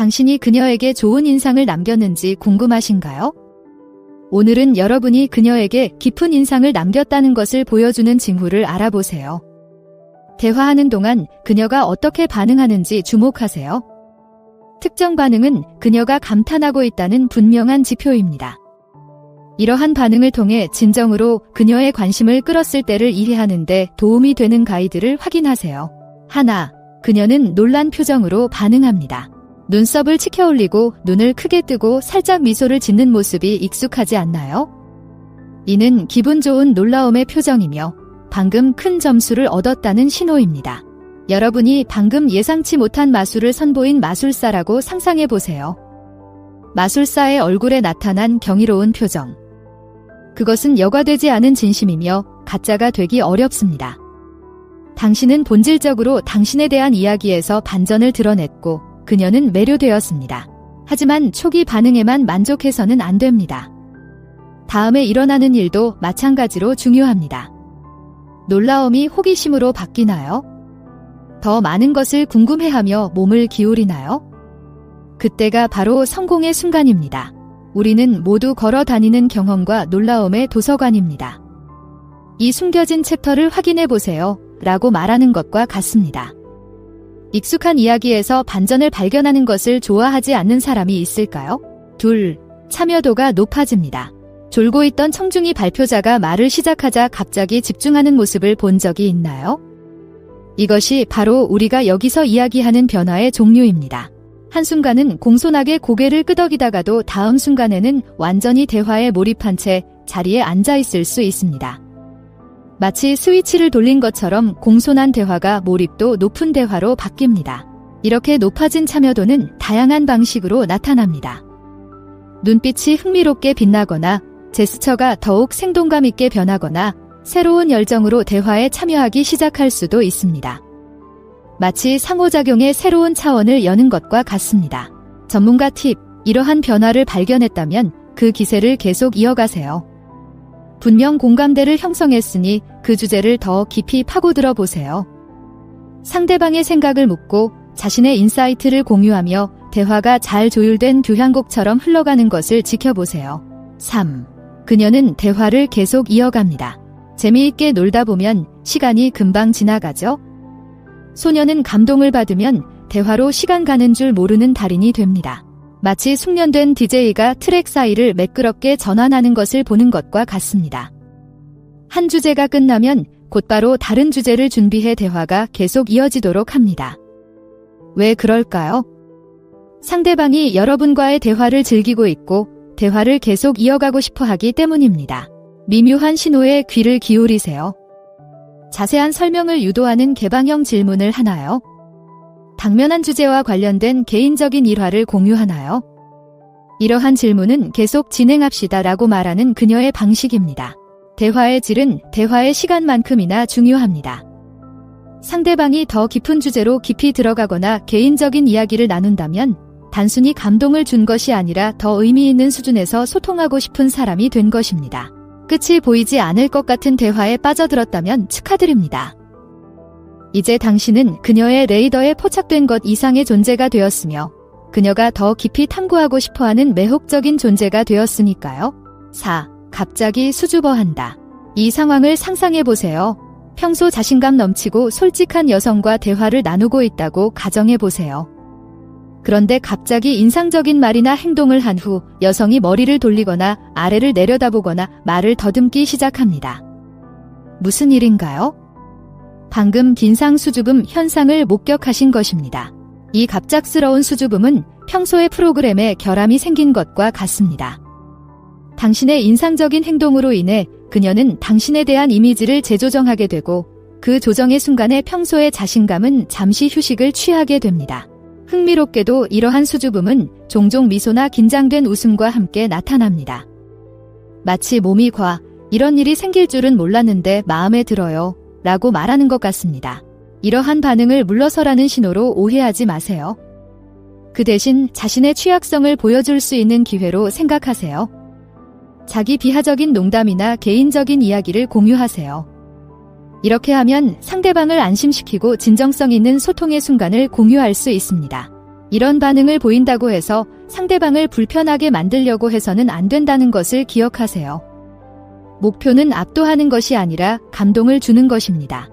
당신이 그녀에게 좋은 인상을 남겼는지 궁금하신가요? 오늘은 여러분이 그녀에게 깊은 인상을 남겼다는 것을 보여주는 징후를 알아보세요. 대화하는 동안 그녀가 어떻게 반응하는지 주목하세요. 특정 반응은 그녀가 감탄하고 있다는 분명한 지표입니다. 이러한 반응을 통해 진정으로 그녀의 관심을 끌었을 때를 이해하는 데 도움이 되는 가이드를 확인하세요. 하나, 그녀는 놀란 표정으로 반응합니다. 눈썹을 치켜 올리고 눈을 크게 뜨고 살짝 미소를 짓는 모습이 익숙하지 않나요? 이는 기분 좋은 놀라움의 표정이며 방금 큰 점수를 얻었다는 신호입니다. 여러분이 방금 예상치 못한 마술을 선보인 마술사라고 상상해 보세요. 마술사의 얼굴에 나타난 경이로운 표정. 그것은 여과되지 않은 진심이며 가짜가 되기 어렵습니다. 당신은 본질적으로 당신에 대한 이야기에서 반전을 드러냈고 그녀는 매료되었습니다. 하지만 초기 반응에만 만족해서는 안 됩니다. 다음에 일어나는 일도 마찬가지로 중요합니다. 놀라움이 호기심으로 바뀌나요? 더 많은 것을 궁금해하며 몸을 기울이나요? 그때가 바로 성공의 순간입니다. 우리는 모두 걸어 다니는 경험과 놀라움의 도서관입니다. 이 숨겨진 챕터를 확인해 보세요. 라고 말하는 것과 같습니다. 익숙한 이야기에서 반전을 발견하는 것을 좋아하지 않는 사람이 있을까요? 둘, 참여도가 높아집니다. 졸고 있던 청중이 발표자가 말을 시작하자 갑자기 집중하는 모습을 본 적이 있나요? 이것이 바로 우리가 여기서 이야기하는 변화의 종류입니다. 한순간은 공손하게 고개를 끄덕이다가도 다음 순간에는 완전히 대화에 몰입한 채 자리에 앉아 있을 수 있습니다. 마치 스위치를 돌린 것처럼 공손한 대화가 몰입도 높은 대화로 바뀝니다. 이렇게 높아진 참여도는 다양한 방식으로 나타납니다. 눈빛이 흥미롭게 빛나거나 제스처가 더욱 생동감 있게 변하거나 새로운 열정으로 대화에 참여하기 시작할 수도 있습니다. 마치 상호작용의 새로운 차원을 여는 것과 같습니다. 전문가 팁, 이러한 변화를 발견했다면 그 기세를 계속 이어가세요. 분명 공감대를 형성했으니 그 주제를 더 깊이 파고들어 보세요. 상대방의 생각을 묻고 자신의 인사이트를 공유하며 대화가 잘 조율된 교향곡처럼 흘러가는 것을 지켜보세요. 3. 그녀는 대화를 계속 이어갑니다. 재미있게 놀다 보면 시간이 금방 지나가죠? 소녀는 감동을 받으면 대화로 시간 가는 줄 모르는 달인이 됩니다. 마치 숙련된 DJ가 트랙 사이를 매끄럽게 전환하는 것을 보는 것과 같습니다. 한 주제가 끝나면 곧바로 다른 주제를 준비해 대화가 계속 이어지도록 합니다. 왜 그럴까요? 상대방이 여러분과의 대화를 즐기고 있고 대화를 계속 이어가고 싶어 하기 때문입니다. 미묘한 신호에 귀를 기울이세요. 자세한 설명을 유도하는 개방형 질문을 하나요? 당면한 주제와 관련된 개인적인 일화를 공유하나요? 이러한 질문은 계속 진행합시다 라고 말하는 그녀의 방식입니다. 대화의 질은 대화의 시간만큼이나 중요합니다. 상대방이 더 깊은 주제로 깊이 들어가거나 개인적인 이야기를 나눈다면 단순히 감동을 준 것이 아니라 더 의미 있는 수준에서 소통하고 싶은 사람이 된 것입니다. 끝이 보이지 않을 것 같은 대화에 빠져들었다면 축하드립니다. 이제 당신은 그녀의 레이더에 포착된 것 이상의 존재가 되었으며 그녀가 더 깊이 탐구하고 싶어하는 매혹적인 존재가 되었으니까요. 4. 갑자기 수줍어한다. 이 상황을 상상해보세요. 평소 자신감 넘치고 솔직한 여성과 대화를 나누고 있다고 가정해보세요. 그런데 갑자기 인상적인 말이나 행동을 한 후 여성이 머리를 돌리거나 아래를 내려다보거나 말을 더듬기 시작합니다. 무슨 일인가요? 방금 긴상 수줍음 현상을 목격하신 것입니다. 이 갑작스러운 수줍음은 평소의 프로그램에 결함이 생긴 것과 같습니다. 당신의 인상적인 행동으로 인해 그녀는 당신에 대한 이미지를 재조정하게 되고 그 조정의 순간에 평소의 자신감은 잠시 휴식을 취하게 됩니다. 흥미롭게도 이러한 수줍음은 종종 미소나 긴장된 웃음과 함께 나타납니다. 마치 몸이 이런 일이 생길 줄은 몰랐는데 마음에 들어요 라고 말하는 것 같습니다. 이러한 반응을 물러서라는 신호로 오해하지 마세요. 그 대신 자신의 취약성을 보여줄 수 있는 기회로 생각하세요. 자기 비하적인 농담이나 개인적인 이야기를 공유하세요. 이렇게 하면 상대방을 안심시키고 진정성 있는 소통의 순간을 공유할 수 있습니다. 이런 반응을 보인다고 해서 상대방을 불편하게 만들려고 해서는 안 된다는 것을 기억하세요. 목표는 압도하는 것이 아니라 감동을 주는 것입니다.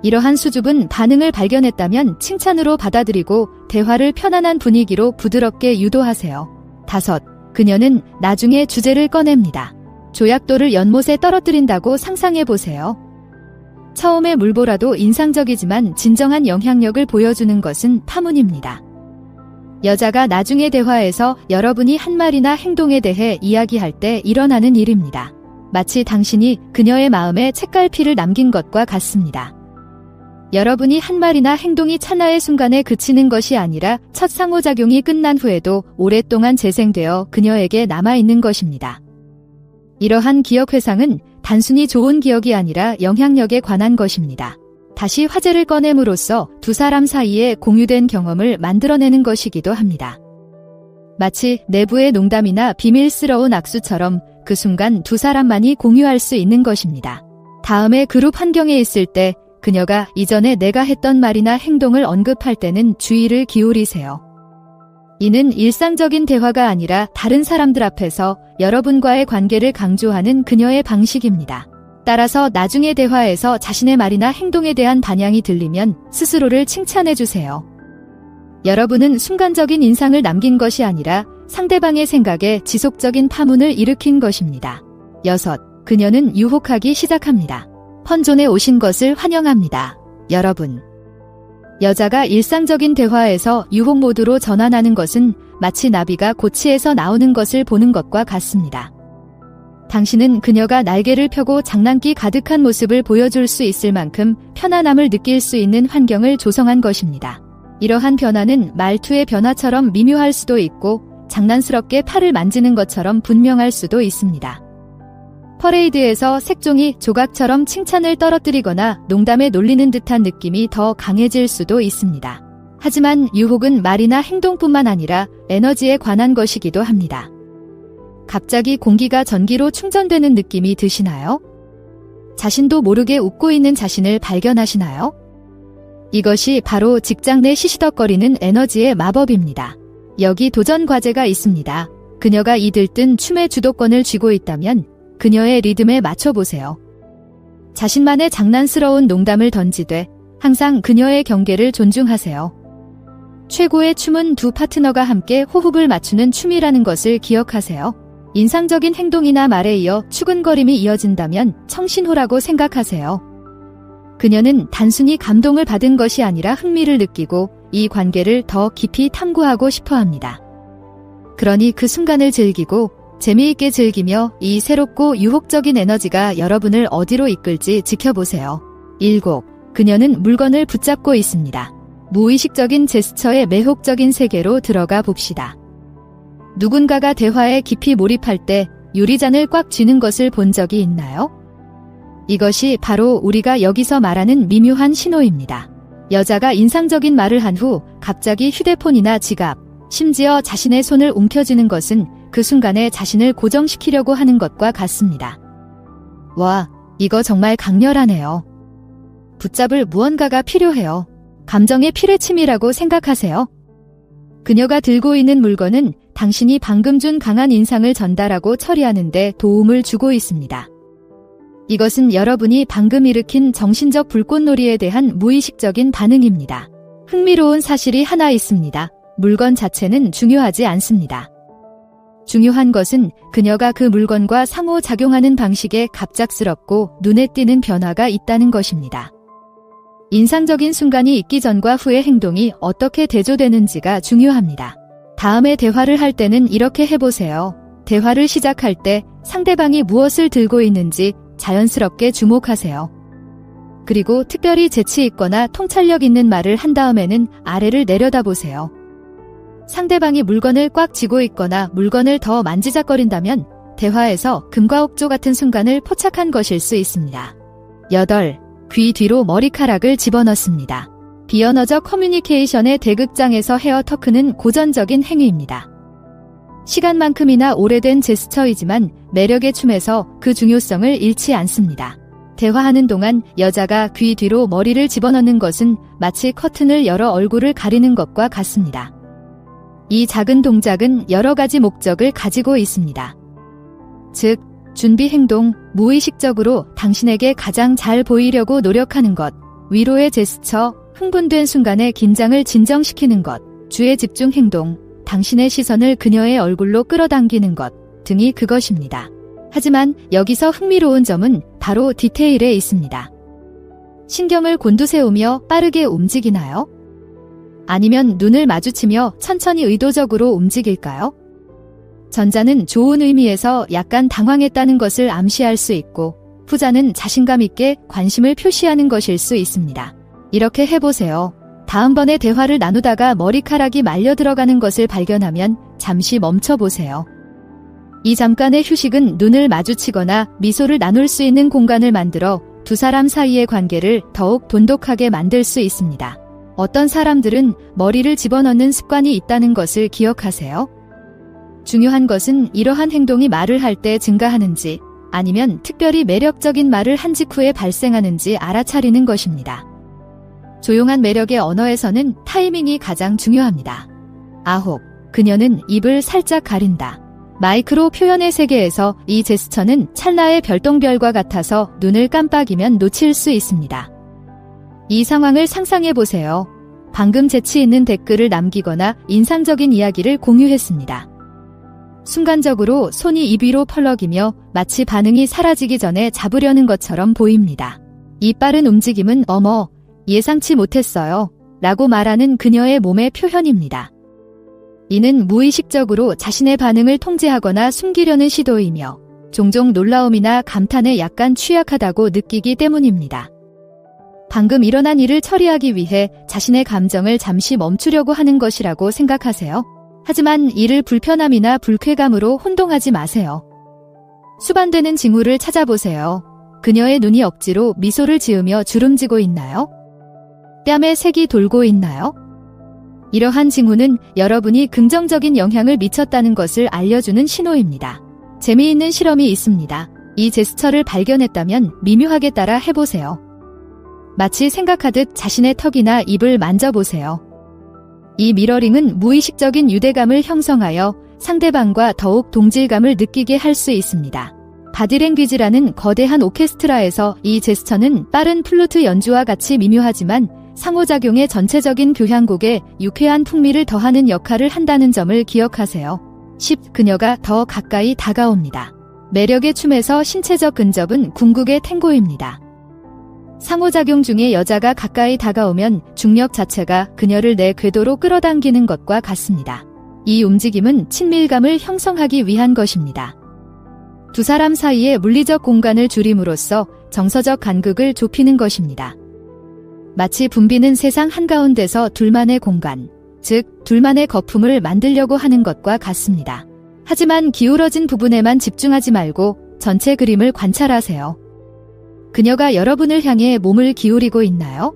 이러한 수줍은 반응을 발견했다면 칭찬으로 받아들이고 대화를 편안한 분위기로 부드럽게 유도하세요. 5. 그녀는 나중에 주제를 꺼냅니다. 조약돌을 연못에 떨어뜨린다고 상상해보세요. 처음에 물보라도 인상적이지만 진정한 영향력을 보여주는 것은 파문입니다. 여자가 나중에 대화에서 여러분이 한 말이나 행동에 대해 이야기할 때 일어나는 일입니다. 마치 당신이 그녀의 마음에 책갈피를 남긴 것과 같습니다. 여러분이 한 말이나 행동이 찰나의 순간에 그치는 것이 아니라 첫 상호작용이 끝난 후에도 오랫동안 재생되어 그녀에게 남아있는 것입니다. 이러한 기억 회상은 단순히 좋은 기억이 아니라 영향력에 관한 것입니다. 다시 화제를 꺼냄으로써 두 사람 사이에 공유된 경험을 만들어내는 것이기도 합니다. 마치 내부의 농담이나 비밀스러운 악수처럼 그 순간 두 사람만이 공유할 수 있는 것입니다. 다음에 그룹 환경에 있을 때 그녀가 이전에 내가 했던 말이나 행동을 언급할 때는 주의를 기울이세요. 이는 일상적인 대화가 아니라 다른 사람들 앞에서 여러분과의 관계를 강조하는 그녀의 방식입니다. 따라서 나중에 대화에서 자신의 말이나 행동에 대한 반향이 들리면 스스로를 칭찬해주세요. 여러분은 순간적인 인상을 남긴 것이 아니라 상대방의 생각에 지속적인 파문을 일으킨 것입니다. 6. 그녀는 유혹하기 시작합니다. 펀존에 오신 것을 환영합니다. 여러분. 여자가 일상적인 대화에서 유혹 모드로 전환하는 것은 마치 나비가 고치에서 나오는 것을 보는 것과 같습니다. 당신은 그녀가 날개를 펴고 장난기 가득한 모습을 보여줄 수 있을 만큼 편안함을 느낄 수 있는 환경을 조성한 것입니다. 이러한 변화는 말투의 변화처럼 미묘할 수도 있고 장난스럽게 팔을 만지는 것처럼 분명할 수도 있습니다. 퍼레이드에서 색종이 조각처럼 칭찬을 떨어뜨리거나 농담에 놀리는 듯한 느낌이 더 강해질 수도 있습니다. 하지만 유혹은 말이나 행동뿐만 아니라 에너지에 관한 것이기도 합니다. 갑자기 공기가 전기로 충전되는 느낌이 드시나요? 자신도 모르게 웃고 있는 자신을 발견하시나요? 이것이 바로 직장 내 시시덕거리는 에너지의 마법입니다. 여기 도전 과제가 있습니다. 그녀가 이 들뜬 춤의 주도권을 쥐고 있다면 그녀의 리듬에 맞춰보세요. 자신만의 장난스러운 농담을 던지되 항상 그녀의 경계를 존중하세요. 최고의 춤은 두 파트너가 함께 호흡을 맞추는 춤이라는 것을 기억하세요. 인상적인 행동이나 말에 이어 추근거림이 이어진다면 청신호라고 생각하세요. 그녀는 단순히 감동을 받은 것이 아니라 흥미를 느끼고 이 관계를 더 깊이 탐구하고 싶어 합니다. 그러니 그 순간을 즐기고 재미있게 즐기며 이 새롭고 유혹적인 에너지가 여러분을 어디로 이끌지 지켜보세요. 7. 그녀는 물건을 붙잡고 있습니다. 무의식적인 제스처의 매혹적인 세계로 들어가 봅시다. 누군가가 대화에 깊이 몰입할 때 유리잔을 꽉 쥐는 것을 본 적이 있나요? 이것이 바로 우리가 여기서 말하는 미묘한 신호입니다. 여자가 인상적인 말을 한 후 갑자기 휴대폰이나 지갑, 심지어 자신의 손을 움켜쥐는 것은 그 순간에 자신을 고정시키려고 하는 것과 같습니다. 와, 이거 정말 강렬하네요. 붙잡을 무언가가 필요해요. 감정의 피뢰침이라고 생각하세요. 그녀가 들고 있는 물건은 당신이 방금 준 강한 인상을 전달하고 처리하는 데 도움을 주고 있습니다. 이것은 여러분이 방금 일으킨 정신적 불꽃놀이에 대한 무의식적인 반응입니다. 흥미로운 사실이 하나 있습니다. 물건 자체는 중요하지 않습니다. 중요한 것은 그녀가 그 물건과 상호작용하는 방식에 갑작스럽고 눈에 띄는 변화가 있다는 것입니다. 인상적인 순간이 있기 전과 후의 행동이 어떻게 대조되는지가 중요합니다. 다음에 대화를 할 때는 이렇게 해보세요. 대화를 시작할 때 상대방이 무엇을 들고 있는지 자연스럽게 주목하세요. 그리고 특별히 재치 있거나 통찰력 있는 말을 한 다음에는 아래를 내려다보세요. 상대방이 물건을 꽉 쥐고 있거나 물건을 더 만지작거린다면 대화에서 금과 옥조 같은 순간을 포착한 것일 수 있습니다. 8. 귀 뒤로 머리카락을 집어넣습니다. 비언어적 커뮤니케이션의 대극장에서 헤어 터크는 고전적인 행위입니다. 시간만큼이나 오래된 제스처이지만 매력의 춤에서 그 중요성을 잃지 않습니다. 대화하는 동안 여자가 귀 뒤로 머리를 집어넣는 것은 마치 커튼을 열어 얼굴을 가리는 것과 같습니다. 이 작은 동작은 여러 가지 목적을 가지고 있습니다. 즉, 준비 행동, 무의식적으로 당신에게 가장 잘 보이려고 노력하는 것, 위로의 제스처, 흥분된 순간의 긴장을 진정시키는 것, 주의 집중 행동, 당신의 시선을 그녀의 얼굴로 끌어당기는 것 등이 그것입니다. 하지만 여기서 흥미로운 점은 바로 디테일에 있습니다. 신경을 곤두세우며 빠르게 움직이나요? 아니면 눈을 마주치며 천천히 의도적으로 움직일까요? 전자는 좋은 의미에서 약간 당황했다는 것을 암시할 수 있고, 후자는 자신감 있게 관심을 표시하는 것일 수 있습니다. 이렇게 해보세요. 다음번에 대화를 나누다가 머리카락이 말려 들어가는 것을 발견하면 잠시 멈춰보세요. 이 잠깐의 휴식은 눈을 마주치거나 미소를 나눌 수 있는 공간을 만들어 두 사람 사이의 관계를 더욱 돈독하게 만들 수 있습니다. 어떤 사람들은 머리를 집어넣는 습관이 있다는 것을 기억하세요. 중요한 것은 이러한 행동이 말을 할 때 증가하는지 아니면 특별히 매력적인 말을 한 직후에 발생하는지 알아차리는 것입니다. 조용한 매력의 언어에서는 타이밍이 가장 중요합니다. 9. 그녀는 입을 살짝 가린다. 마이크로 표현의 세계에서 이 제스처는 찰나의 별똥별과 같아서 눈을 깜빡이면 놓칠 수 있습니다. 이 상황을 상상해 보세요. 방금 재치 있는 댓글을 남기거나 인상적인 이야기를 공유했습니다. 순간적으로 손이 입 위로 펄럭이며 마치 반응이 사라지기 전에 잡으려는 것처럼 보입니다. 이 빠른 움직임은 어머, 예상치 못했어요 라고 말하는 그녀의 몸의 표현입니다. 이는 무의식적으로 자신의 반응을 통제하거나 숨기려는 시도이며 종종 놀라움이나 감탄에 약간 취약하다고 느끼기 때문입니다. 방금 일어난 일을 처리하기 위해 자신의 감정을 잠시 멈추려고 하는 것이라고 생각하세요. 하지만 이를 불편함이나 불쾌감으로 혼동하지 마세요. 수반되는 징후를 찾아보세요. 그녀의 눈이 억지로 미소를 지으며 주름지고 있나요? 뺨에 색이 돌고 있나요? 이러한 징후는 여러분이 긍정적인 영향을 미쳤다는 것을 알려주는 신호입니다. 재미있는 실험이 있습니다. 이 제스처를 발견했다면 미묘하게 따라 해보세요. 마치 생각하듯 자신의 턱이나 입을 만져보세요. 이 미러링은 무의식적인 유대감을 형성하여 상대방과 더욱 동질감을 느끼게 할 수 있습니다. 바디랭귀지라는 거대한 오케스트라에서 이 제스처는 빠른 플루트 연주와 같이 미묘하지만 상호작용의 전체적인 교향곡에 유쾌한 풍미를 더하는 역할을 한다는 점을 기억하세요. 10. 그녀가 더 가까이 다가옵니다. 매력의 춤에서 신체적 근접은 궁극의 탱고입니다. 상호작용 중에 여자가 가까이 다가오면 중력 자체가 그녀를 내 궤도로 끌어당기는 것과 같습니다. 이 움직임은 친밀감을 형성하기 위한 것입니다. 두 사람 사이의 물리적 공간을 줄임으로써 정서적 간극을 좁히는 것입니다. 마치 붐비는 세상 한가운데서 둘만의 공간, 즉 둘만의 거품을 만들려고 하는 것과 같습니다. 하지만 기울어진 부분에만 집중하지 말고 전체 그림을 관찰하세요. 그녀가 여러분을 향해 몸을 기울이고 있나요?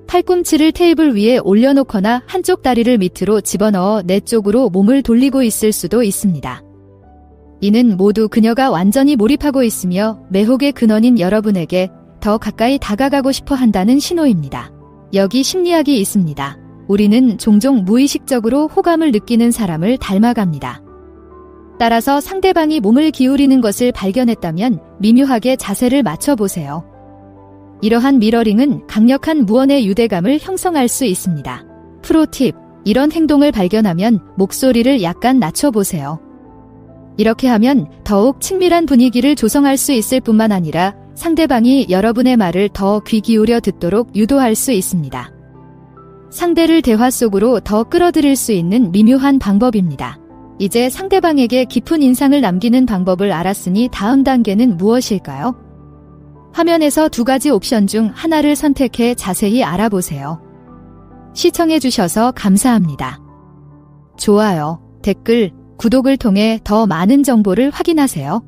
팔꿈치를 테이블 위에 올려놓거나 한쪽 다리를 밑으로 집어넣어 내 쪽으로 몸을 돌리고 있을 수도 있습니다. 이는 모두 그녀가 완전히 몰입하고 있으며 매혹의 근원인 여러분에게 더 가까이 다가가고 싶어 한다는 신호입니다. 여기 심리학이 있습니다. 우리는 종종 무의식적으로 호감을 느끼는 사람을 닮아갑니다. 따라서 상대방이 몸을 기울이는 것을 발견했다면 미묘하게 자세를 맞춰보세요. 이러한 미러링은 강력한 무언의 유대감을 형성할 수 있습니다. 프로팁, 이런 행동을 발견하면 목소리를 약간 낮춰보세요. 이렇게 하면 더욱 친밀한 분위기를 조성할 수 있을 뿐만 아니라 상대방이 여러분의 말을 더 귀 기울여 듣도록 유도할 수 있습니다. 상대를 대화 속으로 더 끌어들일 수 있는 미묘한 방법입니다. 이제 상대방에게 깊은 인상을 남기는 방법을 알았으니 다음 단계는 무엇일까요? 화면에서 두 가지 옵션 중 하나를 선택해 자세히 알아보세요. 시청해주셔서 감사합니다. 좋아요, 댓글, 구독을 통해 더 많은 정보를 확인하세요.